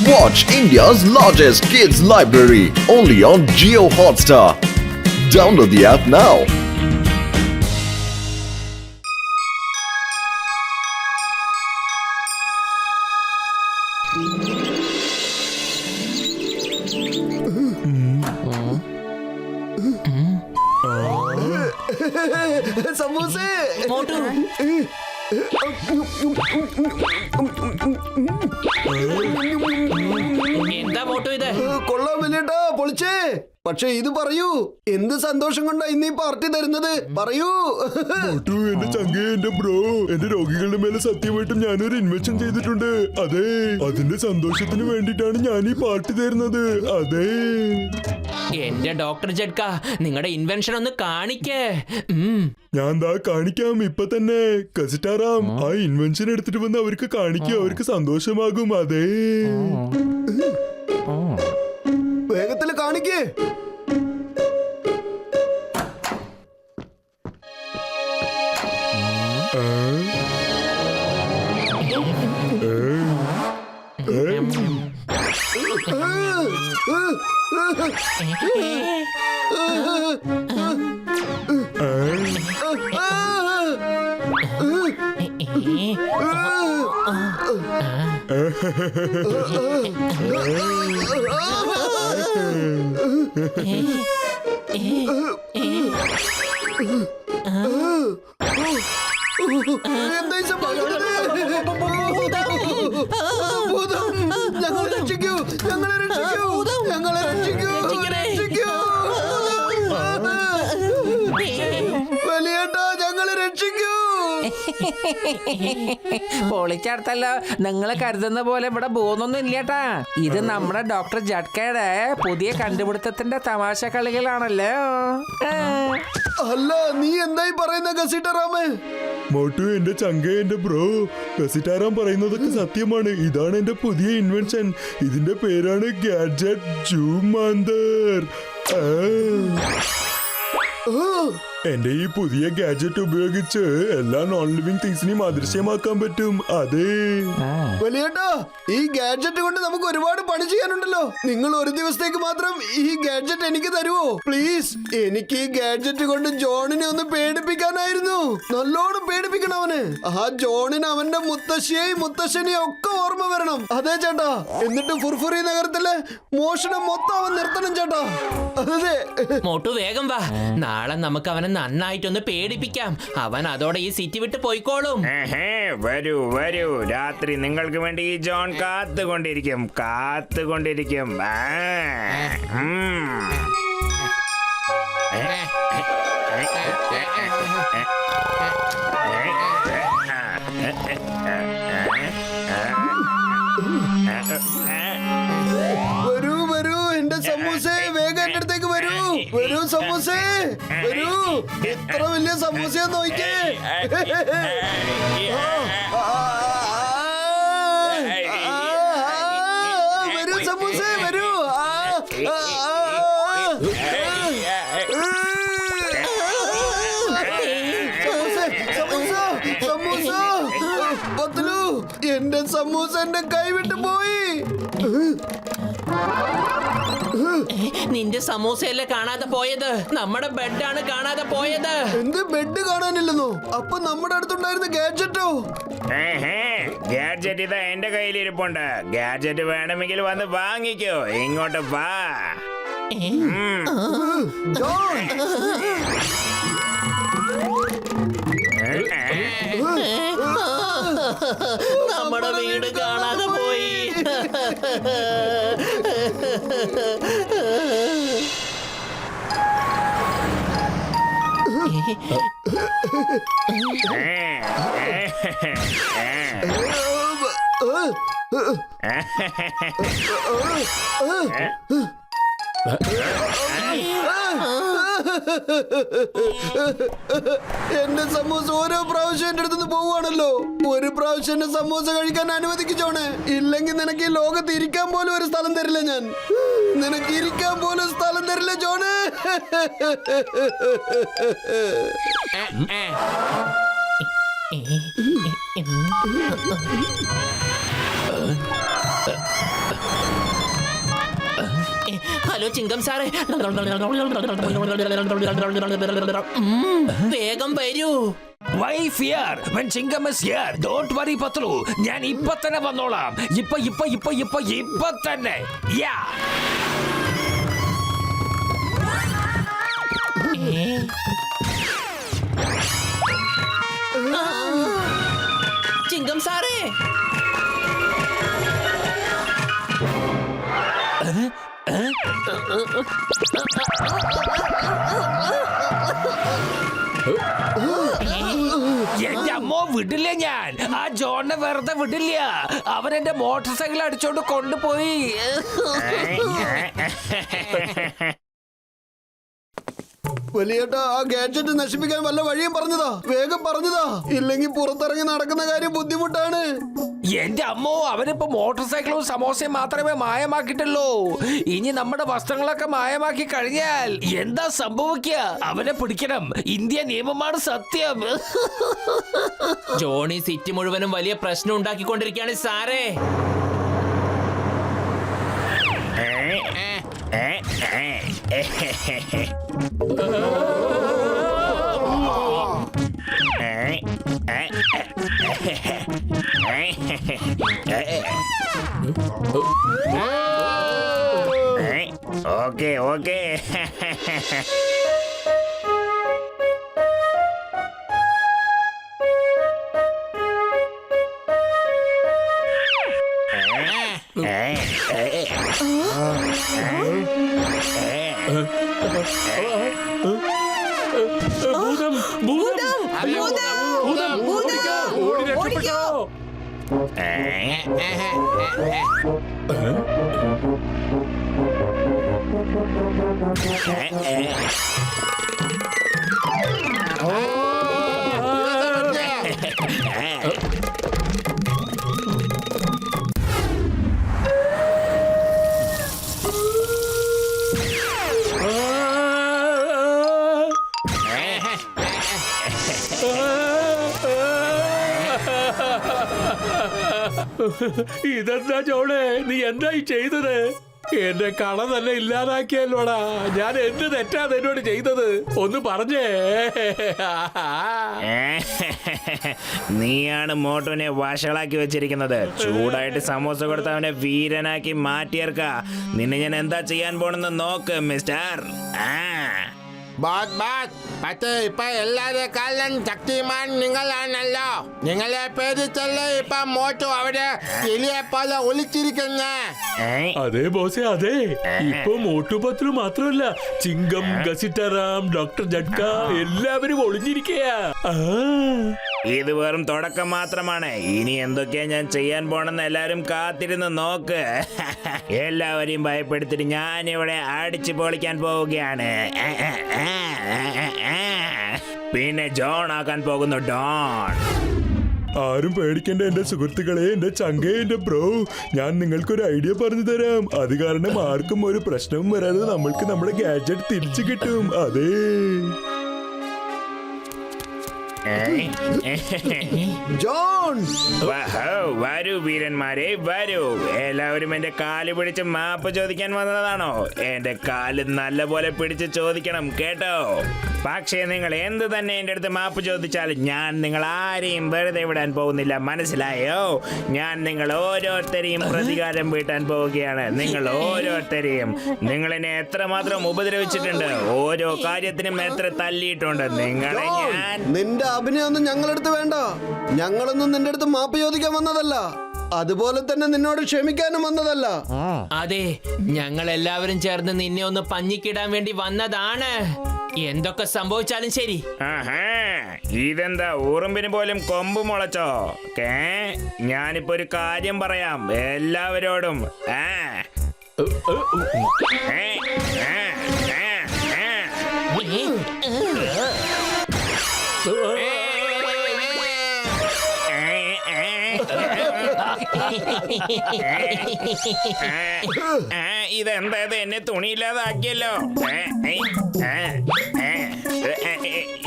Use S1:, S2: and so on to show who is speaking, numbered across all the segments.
S1: Watch India's largest kids library only on Jio Hotstar. Download the app now.
S2: സമൂസേ
S3: Motu എന്താ മോട്ടു ഇത്?
S2: കൊള്ളാൻ വലിയേട്ടാ, പൊളിച്ചേ. പക്ഷെ ഇത് പറയൂ, എന്ത് സന്തോഷം കൊണ്ടാ ഇന്ന് ഈ പാർട്ടി തരുന്നത്? പറയൂ.
S4: എന്റെ ചങ്കേ, എന്റെ ബ്രോ, എന്റെ രോഗികളുടെ മേലെ സത്യമായിട്ടും ഞാനൊരു ഇൻവെൻഷൻ ചെയ്തിട്ടുണ്ട്. അതെ, അതിന്റെ സന്തോഷത്തിന് വേണ്ടിട്ടാണ് ഞാൻ ഈ പാർട്ടി തരുന്നത്. അതെ
S3: എന്റെ ഡോക്ടർ ജഡ്ക, നിങ്ങളുടെ ഇൻവെൻഷൻ ഒന്ന് കാണിക്കേ.
S4: ഞാൻ ദാ കാണിക്കാം ഇപ്പൊ തന്നെ. കസിറ്റാറാം, ആ ഇൻവെൻഷൻ എടുത്തിട്ട് വന്ന് അവർക്ക് കാണിക്കുക, അവർക്ക് സന്തോഷമാകും. അതെ
S2: വേഗത്തില് കാണിക്കേ. ഞങ്ങളെ രക്ഷിക്കൂ, ഞങ്ങളെ രക്ഷിക്കൂ, ഞങ്ങളെ രക്ഷിക്കൂ, രക്ഷിക്കൂ. വലിയേട്ടാ, ഞങ്ങളെ രക്ഷിക്കൂ.
S5: പൊളിച്ചടുത്തല്ലോ. നിങ്ങൾ കരുതുന്ന പോലെ ഇവിടെ പോകുന്നൊന്നും ഇല്ലേട്ടാ. ഇത് നമ്മുടെ ഡോക്ടർ ജഡ്കയുടെ പുതിയ കണ്ടുപിടുത്തത്തിന്റെ തമാശ കളികളാണല്ലോ.
S2: അല്ല, നീ എന്തായി പറയുന്ന കസിറ്ററാമേ?
S4: മോട്ടു, എന്റെ ചങ്കേ, എന്റെ ബ്രോ, കസിറ്റാറാം പറയുന്നതൊക്കെ സത്യമാണ്. ഇതാണ് എന്റെ പുതിയ ഇൻവെൻഷൻ. ഇതിന്റെ പേരാണ് ഗാഡ്ജറ്റ് ജൂമാന്തർ. എന്റെ ഈ പുതിയ ഗാഡ്ജറ്റ് ഉപയോഗിച്ച് എല്ലാ നോൺ ലിവിംഗ് തിങ്സിനെയും അദൃശ്യമാക്കാൻ പറ്റും. അതെ
S2: വലിയേട്ടാ, ഈ ഗാഡ്ജറ്റ് കൊണ്ട് നമുക്ക് ഒരുപാട് പണി ചെയ്യാനുണ്ടല്ലോ. നിങ്ങൾ ഒരു ദിവസത്തേക്ക് മാത്രം ഈ ഗാഡ്ജറ്റ് എനിക്ക് തരുമോ പ്ലീസ്? എനിക്ക് ഈ ഗാഡ്ജറ്റ് കൊണ്ട് ജോണിനെ ഒന്ന് പേടിപ്പിക്കാനായിരുന്നു. നല്ലോണം പേടിപ്പിക്കണം അവന്. ആ ജോണിന് അവന്റെ മുത്തശ്ശിയെയും മുത്തശ്ശനെയും ഒക്കെ ഓർമ്മ വരണം. അതെ ചേട്ടാ. എന്നിട്ട് ഫുർഫുറി നഗരത്തിലെ മോഷണം മൊത്തം അവൻ നിർത്തണം ചേട്ടാ. അതെ
S3: മോട്ടു, വേഗം വാ. നാളെ നമുക്ക് അവനെ നന്നായിട്ടൊന്ന് പേടിപ്പിക്കാം. അവൻ അതോടെ ഈ സിറ്റി വിട്ട് പോയിക്കോളും.
S6: വരൂ വരൂ, രാത്രി നിങ്ങൾക്ക് വേണ്ടി ഈ ജോൺ കാത്തുകൊണ്ടിരിക്കും.
S2: വരൂ വരൂ എന്റെ സമൂസേ, വേഗം എന്റെ അടുത്തേക്ക് വരൂ. വരൂ സമൂസേ, വരൂ. എത്ര വലിയ സമൂസ നോക്കിയേ. വരൂ സമൂസേ, വരൂ. എന്റെ സമൂസ എന്റെ കൈ വിട്ടു പോയി.
S3: നിന്റെ സമൂസയല്ലേ കാണാതെ പോയത്? നമ്മുടെ ബെഡാണ് കാണാതെ പോയത്.
S2: എന്ത് ബെഡ് കാണാനില്ലെന്നോ? അപ്പൊ നമ്മുടെ അടുത്തുണ്ടായിരുന്ന ഗാഡ്ജറ്റോ?
S6: ഗാഡ്ജറ്റ് ഇതാ എന്റെ കയ്യിലിരിപ്പുണ്ട്. ഗാഡ്ജറ്റ് വേണമെങ്കിൽ വന്ന് വാങ്ങിക്കോ. ഇങ്ങോട്ട് വാ.
S2: ജോൺ,
S3: നമ്മുടെ വീട് കാണാതെ പോയി.
S2: എന്റെ സമൂസ ഓരോ പ്രാവശ്യം എന്റെ അടുത്ത് പോവുകയാണല്ലോ. ഒരു പ്രാവശ്യം എന്റെ സമൂസ കഴിക്കാൻ അനുവദിക്കോണേ. ഇല്ലെങ്കിൽ നിനക്ക് ഈ ലോകത്ത് ഇരിക്കാൻ പോലും ഒരു സ്ഥലം തരില്ല ഞാൻ. നിനക്ക് ഇരിക്കാൻ പോലും സ്ഥലം തരില്ല ജോണ്.
S3: ഹലോ ചിങ്കം സാറേ, വേഗം വരൂ.
S5: Why fear when Chingam is here? Don't worry, Patru. ഞാൻ ഇപ്പൊ തന്നെ വന്നോളാം. ഇപ്പൊ തന്നെ. Yeah.
S3: ചിങ്കം സാറേ,
S5: എന്റെ അമ്മോ വിടില്ല ഞാൻ. ആ ജോണിനെ വെറുതെ വിടില്ല. അവൻ എന്റെ മോട്ടോർ സൈക്കിൾ അടിച്ചോണ്ട് കൊണ്ടുപോയി.
S2: വലിയേട്ടാ, ആ ഗാഡ്ജറ്റ് നശിപ്പിക്കാൻ വല്ല വഴിയും പറഞ്ഞതാ, വേഗം പറഞ്ഞതാ, ഇല്ലെങ്കിൽ പുറത്തിറങ്ങി നടക്കുന്ന കാര്യം ബുദ്ധിമുട്ടാണ്.
S5: എന്റെ അമ്മോ, അവനിപ്പോ മോട്ടോർ സൈക്കിളും സമോസയും മാത്രമേ മായമാക്കിയിട്ടുള്ളൂ. ഇനി നമ്മുടെ വസ്ത്രങ്ങളൊക്കെ മായമാക്കി കഴിഞ്ഞാൽ എന്താ സംഭവിക്കുക? അവനെ പിടിക്കണം. ഇന്ത്യ നിയമമാണ് സത്യം.
S3: ജോണി സിറ്റി മുഴുവനും വലിയ പ്രശ്നം ഉണ്ടാക്കിക്കൊണ്ടിരിക്കുകയാണ് സാറേ.
S6: Okay okay.
S7: ഇതെന്താ ജോണേ, നീ എന്തായി ചെയ്തത്? എന്റെ കള തന്നെ ഇല്ലാതാക്കിയല്ലോടാ. ഞാൻ എന്ത് തെറ്റാ എന്നോട് ചെയ്തത്? ഒന്ന് പറഞ്ഞേ.
S6: നീയാണ് മോട്ടോനെ വഷളാക്കി വെച്ചിരിക്കുന്നത്. ചൂടായിട്ട് സമോസ കൊടുത്ത് അവനെ വീരനാക്കി മാറ്റിയേർക്ക. നിന്നെ ഞാൻ എന്താ ചെയ്യാൻ പോണെന്ന് നോക്ക് മിസ്റ്റർ.
S8: പക്ഷേ ഇപ്പൊ എല്ലാരെക്കാളും ശക്തിമാൻ നിങ്ങളാണല്ലോ. നിങ്ങളെ പേടിച്ചല്ലേ ഇപ്പൊ മോട്ടു അവിടെ എലിയെ പോലെ ഒളിച്ചിരിക്കുന്നേ.
S7: അതെ ബോസേ, അതെ. ഇപ്പൊ മോട്ടുപത്രു മാത്രമല്ല, ചിങ്കം, ഗസിറ്ററാം, ഡോക്ടർ ജഡ്ക എല്ലാവരും ഒളിഞ്ഞിരിക്കയാ.
S6: ഇത് വെറും തുടക്കം മാത്രമാണ്. ഇനി എന്തൊക്കെയാ ഞാൻ ചെയ്യാൻ പോണെന്ന് എല്ലാവരും കാത്തിരുന്ന് നോക്ക്. എല്ലാവരെയും ഭയപ്പെടുത്തിട്ട് ഞാൻ ഇവിടെ അടിച്ചു പൊളിക്കാൻ പോവുകയാണ്. പിന്നെ ജോൺ ആക്കാൻ പോകുന്നു ഡോൺ.
S4: ആരും പേടിക്കേണ്ട എന്റെ സുഹൃത്തുക്കളെ, എന്റെ ചങ്കേ, എന്റെ ബ്രോ. ഞാൻ നിങ്ങൾക്കൊരു ഐഡിയ പറഞ്ഞു തരാം. അത് കാരണം ആർക്കും ഒരു പ്രശ്നവും വരാതെ നമ്മൾക്ക് നമ്മുടെ ഗാഡ്ജറ്റ് തിരിച്ചു കിട്ടും. അതെ,
S2: ജോൺ,
S6: വരൂ വീരന്മാരെ, വരൂ. എല്ലാവരും എന്റെ കാല് പിടിച്ച് മാപ്പ് ചോദിക്കാൻ വന്നതാണോ? എന്റെ കാല് നല്ലപോലെ പിടിച്ച് ചോദിക്കണം കേട്ടോ. പക്ഷേ നിങ്ങൾ എന്ത് തന്നെ എന്റെ അടുത്ത് മാപ്പ് ചോദിച്ചാലും ഞാൻ നിങ്ങൾ ആരെയും വെറുതെ വിടാൻ പോകുന്നില്ല, മനസ്സിലായോ? ഞാൻ നിങ്ങൾ ഓരോരുത്തരെയും പ്രതികാരം വീട്ടാൻ പോവുകയാണ്. നിങ്ങൾ ഓരോരുത്തരെയും. നിങ്ങൾ എന്നെ എത്രമാത്രം ഉപദ്രവിച്ചിട്ടുണ്ട്, ഓരോ കാര്യത്തിനും എത്ര തല്ലിയിട്ടുണ്ട് നിങ്ങളെ ഞാൻ.
S2: നിന്റെ അഭിനയൊന്നും ഞങ്ങളടുത്ത് വേണ്ട. ഞങ്ങളൊന്നും നിന്റെ അടുത്ത് മാപ്പ് ചോദിക്കാൻ വന്നതല്ല, അതുപോലെ തന്നെ നിന്നോട് ക്ഷമിക്കാനും വന്നതല്ല.
S3: അതെ, ഞങ്ങൾ എല്ലാവരും ചേർന്ന് നിന്നെ ഒന്ന് പഞ്ഞിക്കിടാൻ വേണ്ടി വന്നതാണ്. എന്തൊക്കെ സംഭവിച്ചാലും ശരി.
S6: ഇതെന്താ, ഉറുമ്പിന് പോലും കൊമ്പ് മുളച്ചോ? ഞാനിപ്പോ ഒരു കാര്യം പറയാം എല്ലാവരോടും. ഇതെന്താ, എന്നെ തുണിയില്ലാതാക്കിയല്ലോ.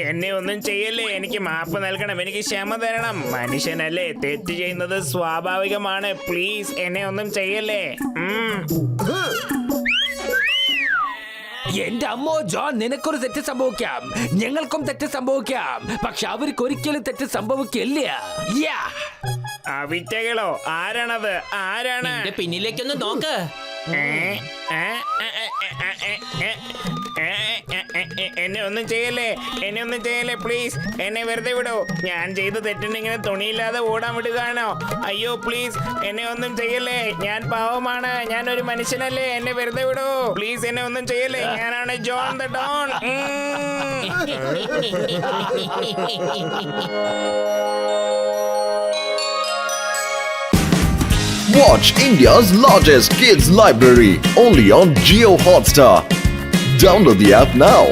S6: എന്നെ ഒന്നും ചെയ്യല്ലേ. എനിക്ക് മാപ്പ് നൽകണം, എനിക്ക് ക്ഷമ തരണം. മനുഷ്യനല്ലേ, തെറ്റ് ചെയ്യുന്നത് സ്വാഭാവികമാണ്. പ്ലീസ് എന്നെ ഒന്നും ചെയ്യല്ലേ.
S5: എന്റെ അമ്മോ ജോൺ, നിനക്കൊരു തെറ്റ് സംഭവിക്കാം, ഞങ്ങൾക്കും തെറ്റ് സംഭവിക്കാം, പക്ഷെ അവർക്ക് ഒരിക്കലും തെറ്റ് സംഭവിക്കില്ല. Yeah.
S6: അവിറ്റകളോ? ആരാണത്? ആരാണ്?
S3: എന്റെ പിന്നിലേക്കൊന്ന് നോക്ക്.
S6: എന്നെ ഒന്നും ചെയ്യല്ലേ, എന്നെ ഒന്നും ചെയ്യല്ലേ പ്ലീസ്. എന്നെ വെറുതെ വിടൂ. ഞാൻ ചെയ്ത തെറ്റിന് ഇങ്ങനെ തുണിയില്ലാതെ ഓടാൻ വിടുകയാണോ? അയ്യോ പ്ലീസ്, എന്നെ ഒന്നും ചെയ്യല്ലേ. ഞാൻ പാവമാണ്, ഞാൻ ഒരു മനുഷ്യനല്ലേ. എന്നെ വെറുതെ വിടൂ പ്ലീസ്. എന്നെ ഒന്നും ചെയ്യല്ലേ. ഞാനാണ് John the don.
S1: Watch India's largest kids library only on Geo Hotstar. Download the app now.